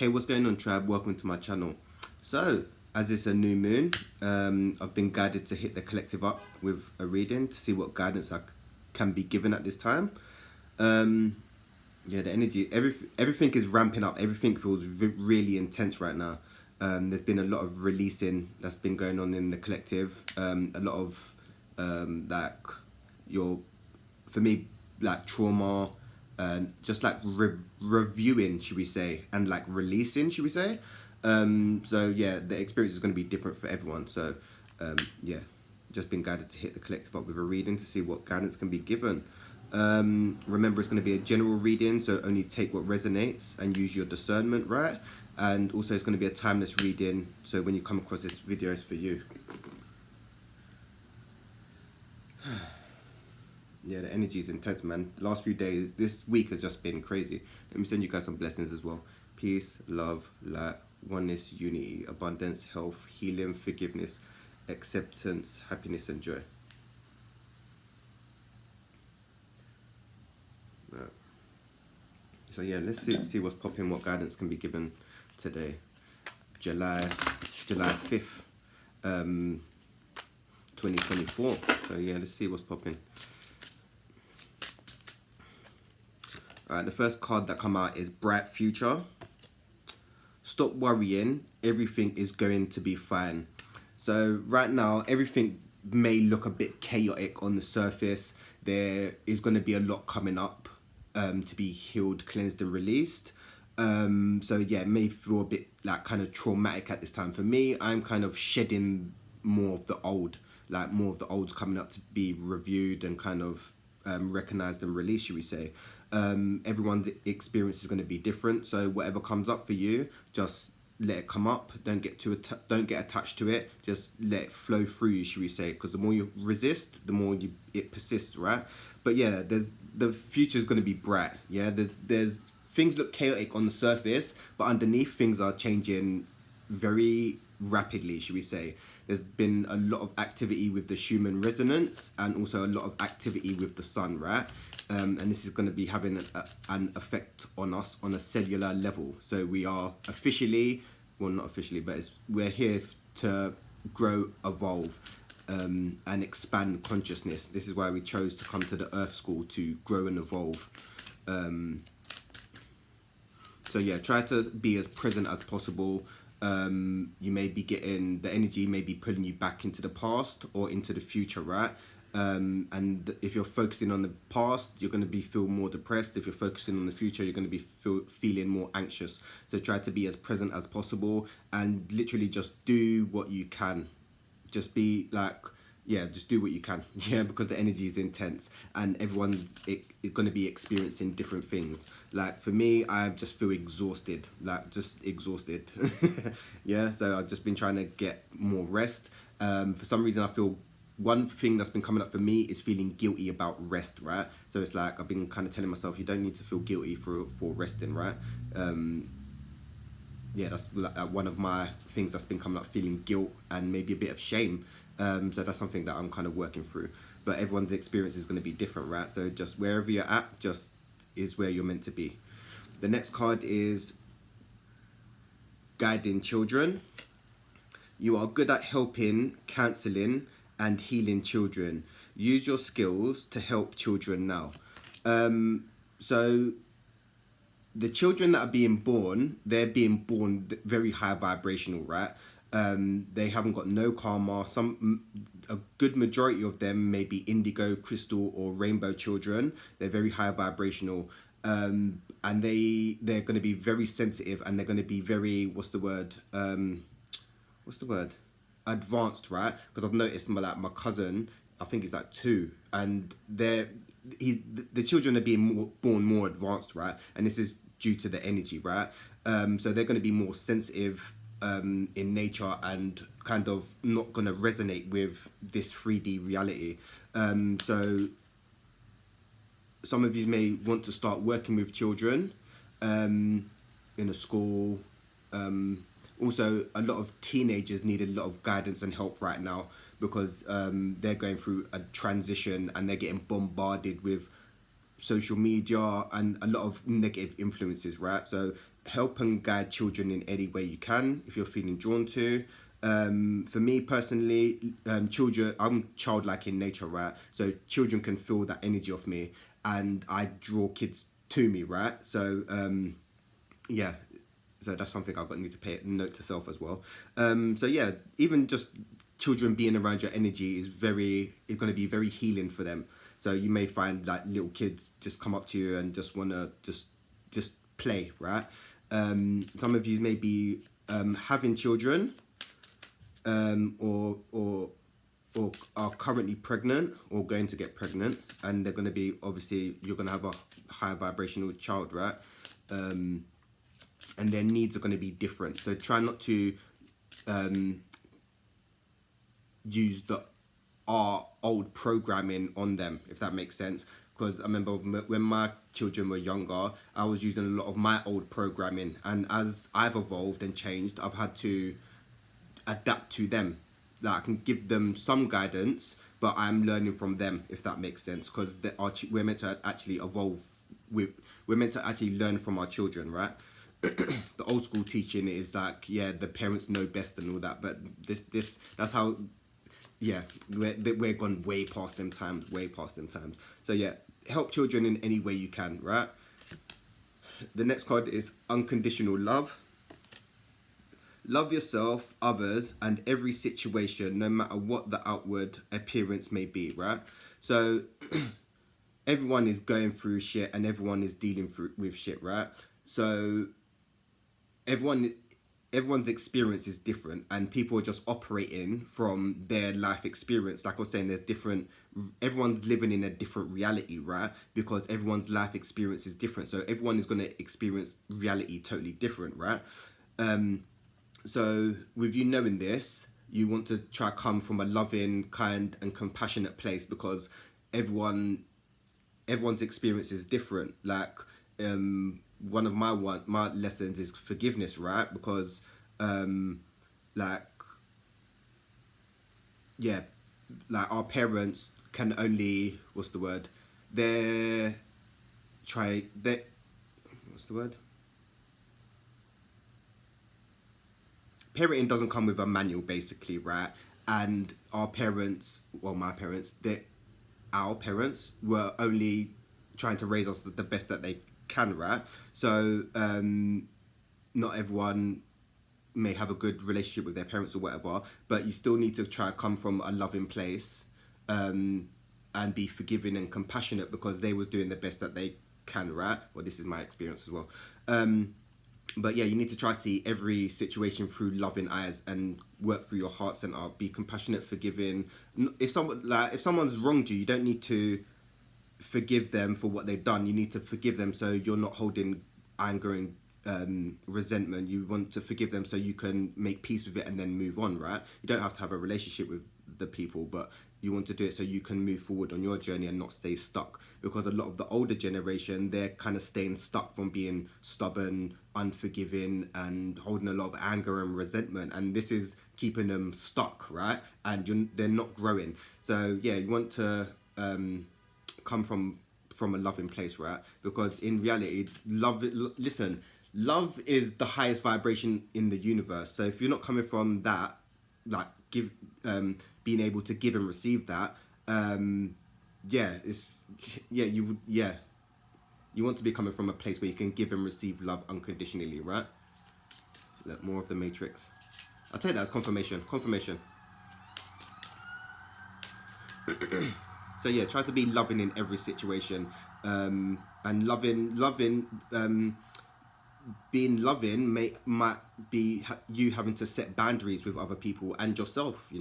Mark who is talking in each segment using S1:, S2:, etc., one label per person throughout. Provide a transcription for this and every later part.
S1: Hey, what's going on, tribe? Welcome to my channel. So, as it's a new moon, I've been guided to hit the collective up with a reading to see what guidance I can be given at this time. Yeah, the energy, everything is ramping up. Everything feels really intense right now. There's been a lot of releasing that's been going on in the collective. A lot of like for me, like trauma, and just like reviewing, should we say, and like releasing, should we say. So yeah, the experience is going to be different for everyone. So yeah, just been guided to hit the collective up with a reading to see what guidance can be given. Remember, it's going to be a general reading, so only take what resonates and use your discernment, right? And also it's going to be a timeless reading, so when you come across this video, it's for you. Yeah, the energy is intense, man. Last few days, this week has just been crazy. Let me send you guys some blessings as well. Peace, love, light, oneness, unity, abundance, health, healing, forgiveness, acceptance, happiness, and joy. So yeah, let's see what's popping, what guidance can be given today. July 5th, 2024. So yeah, let's see what's popping. Alright, the first card that come out is Bright Future. Stop worrying, everything is going to be fine. So right now, everything may look a bit chaotic on the surface. There is going to be a lot coming up to be healed, cleansed and released. So yeah, it may feel a bit like kind of traumatic at this time. For me, I'm kind of shedding more of the old, like more of the old's coming up to be reviewed and kind of recognized and released, should we say. Everyone's experience is going to be different, so whatever comes up for you, just let it come up. Don't get attached to it. Just let it flow through you, should we say, because the more you resist, the more it persists, right? But yeah, the future is going to be bright. Yeah, there's things look chaotic on the surface, but underneath things are changing very rapidly, should we say. There's been a lot of activity with the Schumann resonance and also a lot of activity with the sun, right? And this is going to be having an effect on us on a cellular level. So we are officially, well, not officially, but we're here to grow, evolve, and expand consciousness. This is why we chose to come to the Earth School, to grow and evolve. So yeah, try to be as present as possible. You may be getting, the energy may be pulling you back into the past or into the future, right? And if you're focusing on the past, you're going to feel more depressed. If you're focusing on the future, you're going to be feeling more anxious. So try to be as present as possible and literally just do what you can. Just be like, yeah, just do what you can. Yeah, because the energy is intense and everyone's going to be experiencing different things. Like for me, I just feel exhausted, like just exhausted. Yeah, so I've just been trying to get more rest. For some reason, I feel one thing that's been coming up for me is feeling guilty about rest, right? So it's like I've been kind of telling myself, you don't need to feel guilty for resting, right? Yeah, that's like one of my things that's been coming up, feeling guilt and maybe a bit of shame. So that's something that I'm kind of working through. But everyone's experience is going to be different, right? So just wherever you're at, just is where you're meant to be. The next card is Guiding Children. You are good at helping, counseling, and healing children. Use your skills to help children now. So the children that are being born, they're being born very high vibrational, right? They haven't got no karma. A good majority of them may be indigo, crystal, or rainbow children. They're very high vibrational, and they're going to be very sensitive, and they're going to be very advanced, right? Because I've noticed my cousin, I think he's like 2, and the children are being born more advanced, right? And this is due to the energy, right? So they're going to be more sensitive in nature and kind of not going to resonate with this 3D reality. So some of you may want to start working with children in a school. Also, a lot of teenagers need a lot of guidance and help right now because they're going through a transition and they're getting bombarded with social media and a lot of negative influences, right? So help and guide children in any way you can if you're feeling drawn to. For me personally, children, I'm childlike in nature, right? So children can feel that energy of me, and I draw kids to me, right? So yeah, so that's something I've got need to pay note to self as well. So yeah, even just children being around your energy is going to be very healing for them. So you may find like little kids just come up to you and just want to just play, right? Some of you may be having children, or are currently pregnant or going to get pregnant, and they're going to be, obviously you're going to have a higher vibrational child, right? And their needs are going to be different. So try not to use our old programming on them, if that makes sense. Because I remember when my children were younger, I was using a lot of my old programming, and as I've evolved and changed, I've had to adapt to them. Like I can give them some guidance, but I'm learning from them, if that makes sense. Because we're meant to actually evolve. We're meant to actually learn from our children, right? The old school teaching is like, yeah, the parents know best and all that, but that's how, yeah, we're gone way past them times, way past them times. So yeah, help children in any way you can, right? The next card is unconditional love. Love yourself, others, and every situation, no matter what the outward appearance may be, right? So everyone is going through shit and everyone is dealing with shit, right? So everyone's experience is different, and people are just operating from their life experience. Like I was saying, everyone's living in a different reality, right? Because everyone's life experience is different, so everyone is going to experience reality totally different, right? So with you knowing this, you want to try come from a loving, kind and compassionate place, because everyone's experience is different. Like one of my lessons is forgiveness, right? Because like, yeah, like our parents can only, what's the word, they're try they what's the word, parenting doesn't come with a manual, basically, right? And our parents, well, my parents, our parents were only trying to raise us the best that they can, right? So not everyone may have a good relationship with their parents or whatever, but you still need to try to come from a loving place, and be forgiving and compassionate, because they was doing the best that they can, right? Well, this is my experience as well. But yeah, you need to try to see every situation through loving eyes and work through your heart center. Be compassionate, forgiving. If someone's wronged you, you don't need to forgive them for what they've done. You need to forgive them so you're not holding anger and resentment. You want to forgive them so you can make peace with it and then move on, right? You don't have to have a relationship with the people, but you want to do it so you can move forward on your journey and not stay stuck. Because a lot of the older generation, they're kind of staying stuck from being stubborn, unforgiving, and holding a lot of anger and resentment, and this is keeping them stuck, right? And they're not growing. So yeah, you want to come from a loving place, right? Because in reality, love is the highest vibration in the universe. So if you're not coming from that, like being able to give and receive that, you want to be coming from a place where you can give and receive love unconditionally, right? Look, more of the Matrix. I'll take that as confirmation. So yeah, try to be loving in every situation, and being loving might be you having to set boundaries with other people and yourself,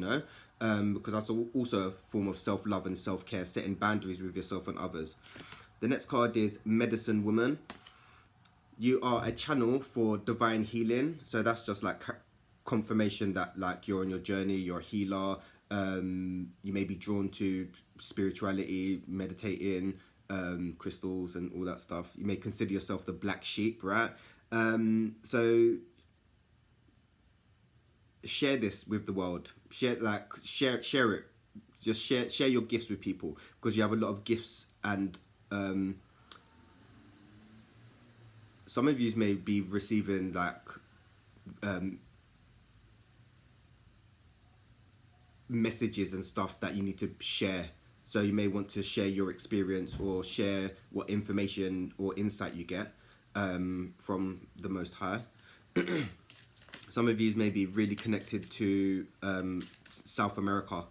S1: because that's also a form of self-love and self-care, setting boundaries with yourself and others. The next card is Medicine Woman. You are a channel for divine healing, so that's just like confirmation that like you're on your journey, you're a healer. You may be drawn to spirituality, meditating, crystals and all that stuff. You may consider yourself the black sheep, right? So share this with the world. Share it. Just share your gifts with people, because you have a lot of gifts and some of you may be receiving like messages and stuff that you need to share. So you may want to share your experience or share what information or insight you get from the Most High. Some of you may be really connected to South America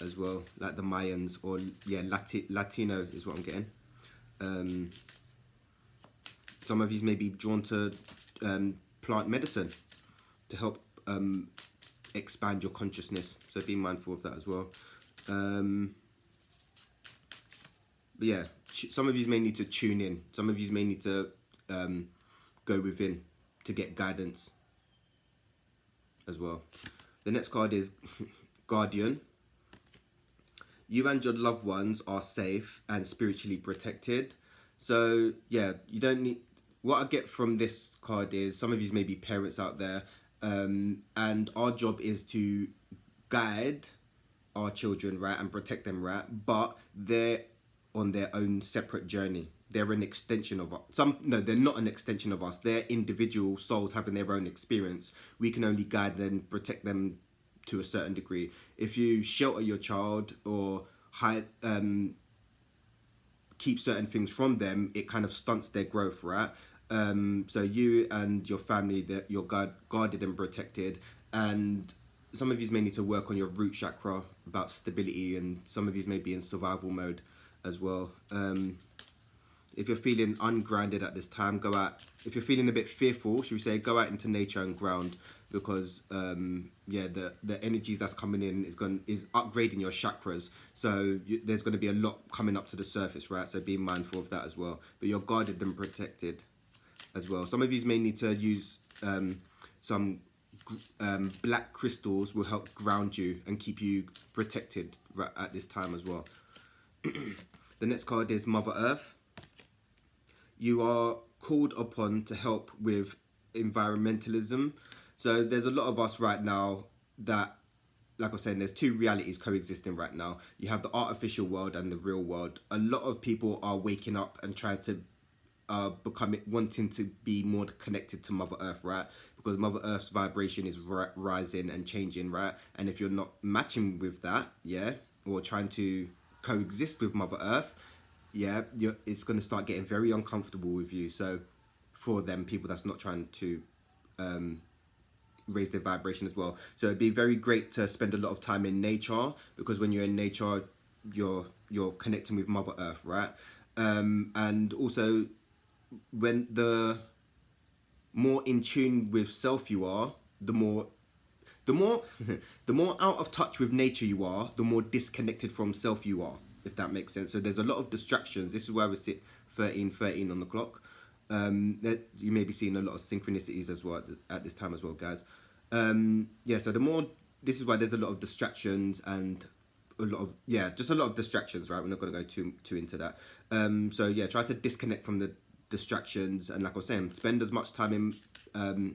S1: as well, like the Mayans, or yeah, Latino is what I'm getting. Some of you may be drawn to plant medicine to help expand your consciousness, so be mindful of that as well. But yeah, some of you may need to tune in. Some of you may need to go within to get guidance as well. The next card is Guardian. You and your loved ones are safe and spiritually protected. So yeah, you don't need. What I get from this card is some of you may be parents out there, and our job is to guide our children, right, and protect them, right, but they're on their own separate journey. They're an extension of us. They're not an extension of us. They're individual souls having their own experience. We can only guide and protect them to a certain degree. If you shelter your child or hide, keep certain things from them, it kind of stunts their growth, right? So you and your family, that you're guarded and protected, and some of you may need to work on your root chakra about stability, and some of you may be in survival mode as well. If you're feeling ungrounded at this time, go out. If you're feeling a bit fearful, should we say, go out into nature and ground, because the energies that's coming in is upgrading your chakras. So there's going to be a lot coming up to the surface, right? So be mindful of that as well. But you're guarded and protected as well. Some of you may need to use some black crystals will help ground you and keep you protected right at this time as well. The next card is Mother Earth. You are called upon to help with environmentalism. So there's a lot of us right now that, like I was saying, there's two realities coexisting right now. You have the artificial world and the real world. A lot of people are waking up and trying to wanting to be more connected to Mother Earth, right? Because Mother Earth's vibration is rising and changing, right? And if you're not matching with that, yeah, or trying to coexist with Mother Earth, yeah, it's going to start getting very uncomfortable with you. So for them, people that's not trying to raise their vibration as well. So it'd be very great to spend a lot of time in nature, because when you're in nature, you're connecting with Mother Earth, right? And also, when the more in tune with self you are, the more the more out of touch with nature you are, the more disconnected from self you are, if that makes sense. So there's a lot of distractions. This is why we sit 13:13 on the clock. That you may be seeing a lot of synchronicities as well at this time as well, guys. So this is why there's a lot of distractions and just a lot of distractions, right? We're not going to go too into that. Try to disconnect from the distractions, and like I was saying, spend as much time in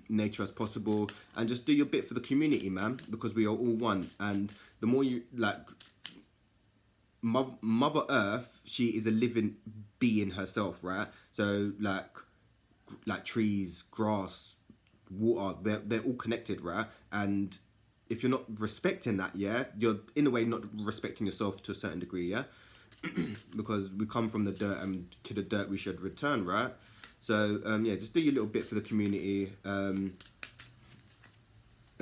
S1: nature as possible, and just do your bit for the community, man, because we are all one. And the more you Mother Earth, she is a living being herself, right? So like trees, grass, water, they're all connected, right? And if you're not respecting that, yeah, you're in a way not respecting yourself to a certain degree, yeah. Because we come from the dirt, and to the dirt we should return, right? So just do your little bit for the community, and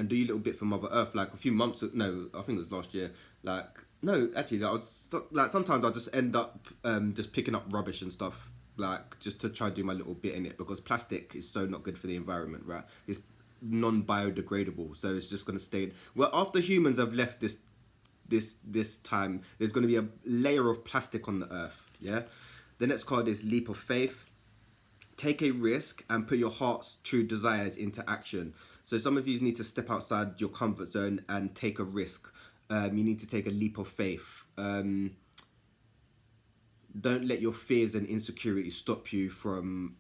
S1: do your little bit for Mother Earth. Like a few months, no, I think it was last year. Sometimes I just end up just picking up rubbish and stuff, like just to try to do my little bit in it, because plastic is so not good for the environment, right? It's non-biodegradable, so it's just going to stay. Well, after humans have left this time, there's going to be a layer of plastic on the earth, yeah. The next card is Leap of Faith. Take a risk and put your heart's true desires into action. So some of you need to step outside your comfort zone and take a risk. You need to take a leap of faith. Don't let your fears and insecurities stop you from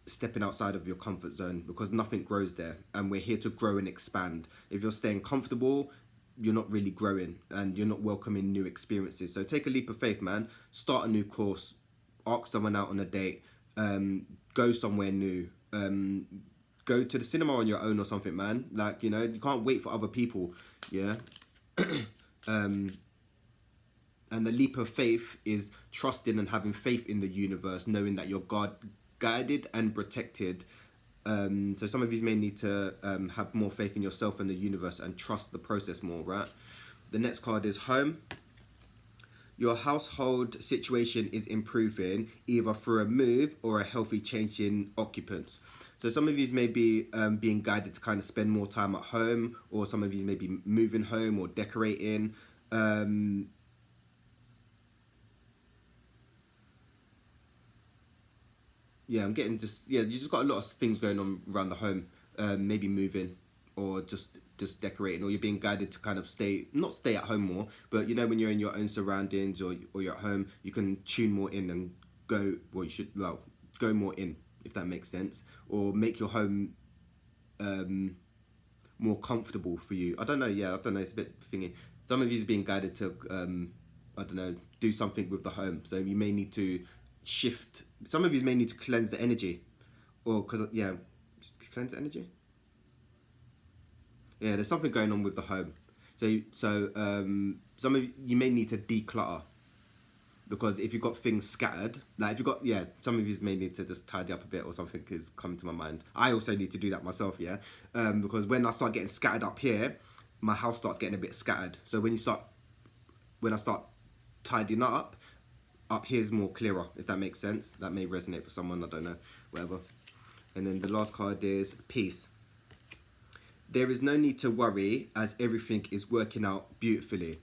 S1: stepping outside of your comfort zone, because nothing grows there, and we're here to grow and expand. If you're staying comfortable, you're not really growing, and you're not welcoming new experiences. So take a leap of faith, man. Start a new course, ask someone out on a date, Go somewhere new. Go to the cinema on your own or something, man. Like, you know, you can't wait for other people. Yeah. And the leap of faith is trusting and having faith in the universe, knowing that you're God guided and protected. So some of you may need to have more faith in yourself and the universe and trust the process more, right? The next card is home. Your household situation is improving either through a move or a healthy change in occupants. So some of you may be being guided to kind of spend more time at home, or some of you may be moving home or decorating. Yeah, I'm getting just, yeah, you just got a lot of things going on around the home. Maybe moving or just decorating, or you're being guided to kind of not stay at home more, but you know, when you're in your own surroundings, or you're at home, you can tune more in and go, well, you should, well, go more in, if that makes sense, or make your home more comfortable for you. I don't know, yeah, I don't know, it's a bit thingy. Some of you are being guided to, I don't know, do something with the home. So you may need to shift, some of you may need to cleanse the energy, or, because, yeah, cleanse the energy? Yeah, there's something going on with the home. So some of you may need to declutter, because if you've got things scattered, like if you've got, yeah, some of you may need to just tidy up a bit, or something is coming to my mind. I also need to do that myself, yeah, because when I start getting scattered up here, my house starts getting a bit scattered. So when I start tidying up here's more clearer, if that makes sense. That may resonate for someone, I don't know, whatever. And then the last card is peace. There is no need to worry, as everything is working out beautifully.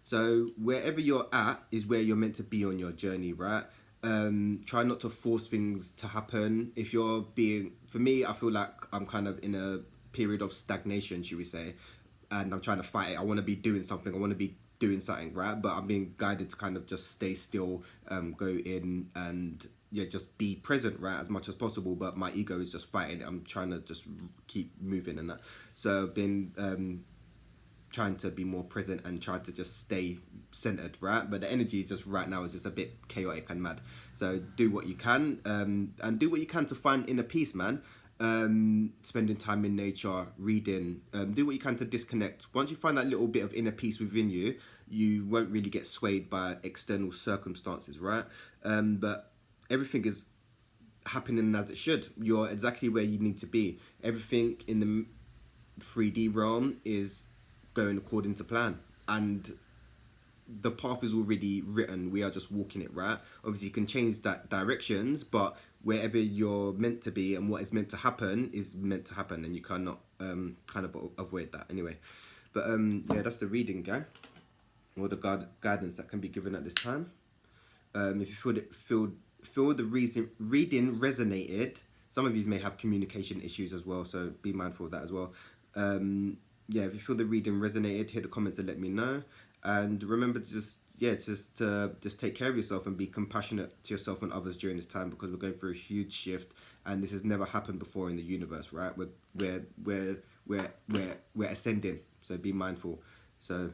S1: So wherever you're at is where you're meant to be on your journey, right? Try not to force things to happen. If you're being, for me, I feel like I'm kind of in a period of stagnation, should we say, and I'm trying to fight it. I want to be doing something. I want to be doing something, right? But I'm being guided to kind of just stay still, go in and, yeah, just be present, right, as much as possible. But my ego is just fighting it. I'm trying to just keep moving and that. So I've been trying to be more present and try to just stay centered, right? But the energy is just right now is just a bit chaotic and mad. So do what you can, and do what you can to find inner peace, man. Spending time in nature, reading, do what you can to disconnect. Once you find that little bit of inner peace within you, you won't really get swayed by external circumstances, right? But everything is happening as it should. You're exactly where you need to be. Everything in the 3D realm is going according to plan, and the path is already written. We are just walking it, right? Obviously you can change that directions, but wherever you're meant to be and what is meant to happen is meant to happen, and you cannot kind of avoid that anyway. But yeah, that's the reading, gang, or the guidance that can be given at this time. If you feel the reading resonated, some of you may have communication issues as well, so be mindful of that as well. Yeah, if you feel the reading resonated, hit the comments and let me know. And remember to just take care of yourself and be compassionate to yourself and others during this time, because we're going through a huge shift, and this has never happened before in the universe, right? We're ascending, so be mindful. So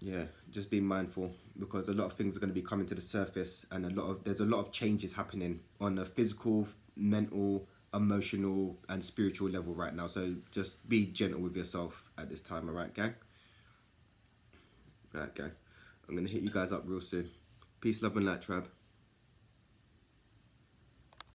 S1: yeah, just be mindful, because a lot of things are going to be coming to the surface, and there's a lot of changes happening on a physical, mental, emotional and spiritual level right now. So just be gentle with yourself at this time, alright, gang? Right, gang. I'm going to hit you guys up real soon. Peace, love and light, tribe.